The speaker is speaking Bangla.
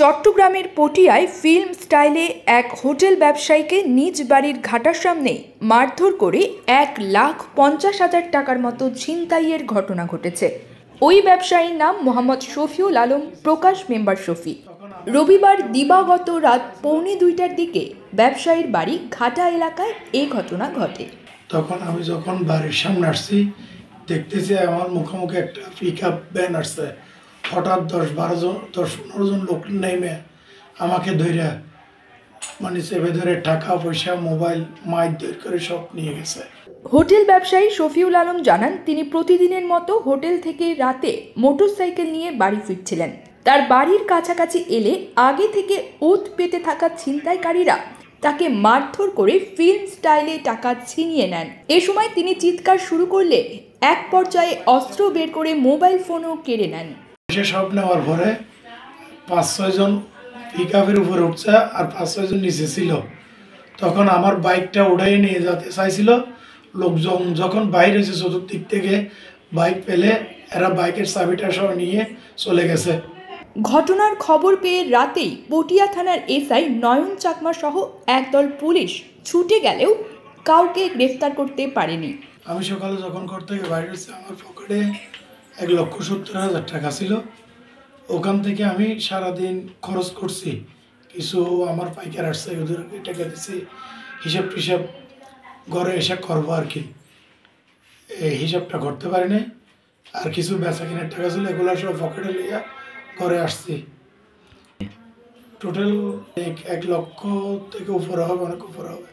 চট্টগ্রামের পটিয়ায় ফিল্ম স্টাইলে এক হোটেল ব্যবসায়ীকে নিজ বাড়ির ঘাটার সামনে মারধর করে 1,50,000 টাকার মতো ছিনতাইয়ের ঘটনা ঘটেছে। ওই ব্যবসায়ীর নাম মোহাম্মদ শফিউল আলম, প্রকাশ মেম্বার শফি। রবিবার দিবাগত রাত 1:45টার দিকে ব্যবসায়ীর বাড়ি ঘাটা এলাকায় এই ঘটনা ঘটে। তখন আমি যখন বাড়ির সামনে আসছি, দেখতেছি আমার মুখোমুখি একটা পিকআপ ভ্যান আসছে। হঠাৎ 10-15 জন লোক নেমে আমাকে ধরে চেপে ধরে টাকা পয়সা মোবাইল মাইর করে সব নিয়ে গেছে। হোটেল ব্যবসায়ী শফিউল আলম জানান, তিনি প্রতিদিনের মতো হোটেল থেকে রাতে মোটরসাইকেল নিয়ে বাড়ি ফিরছিলেন। তার বাড়ির কাছাকাছি এলে আগে থেকে ওত পেতে থাকা ছিনতাইকারীরা তাকে মারধর করে ফিল্ম স্টাইলে টাকা ছিনিয়ে নেন। এ সময় তিনি চিৎকার শুরু করলে এক পর্যায়ে অস্ত্র বের করে মোবাইল ফোনও কেড়ে নেন। সব নেওয়ার পরে 5-6 জন পিকআপের উপরে উঠছে আর 5-6 জন নিচে ছিল। তখন আমার বাইকটা উড়াই নিয়ে যেতে চাইছিল। লোকজন যখন বাইরে এসে চতুর্দিক থেকে বাইক পেলে এরা বাইকের চাবিটা সহ নিয়ে চলে গেছে। ঘটনার খবর পেয়ে রাতেই পটিয়া থানার এসআই নয়ন চাকমা সহ একদল পুলিশ ছুটে গেলেও কাউকে গ্রেফতার করতে পারেনি। আমি সকালে যখন ঘর থেকে বাইরে এসেছি, আমার পকেটে 1,70,000 টাকা ছিল। ওখান থেকে আমি সারাদিন খরচ করছি। কিছু আমার পাইকার আসছে, ওদেরকে টাকা দিচ্ছি। হিসাব ঘরে এসে করবো আর কি, এই হিসাবটা করতে পারিনি। আর কিছু বেচা কিনার টাকা ছিল, এগুলো সব পকেটে নিয়ে ঘরে আসছি। টোটাল 1 লক্ষ থেকে উপরে হবে, অনেক উপরে হবে।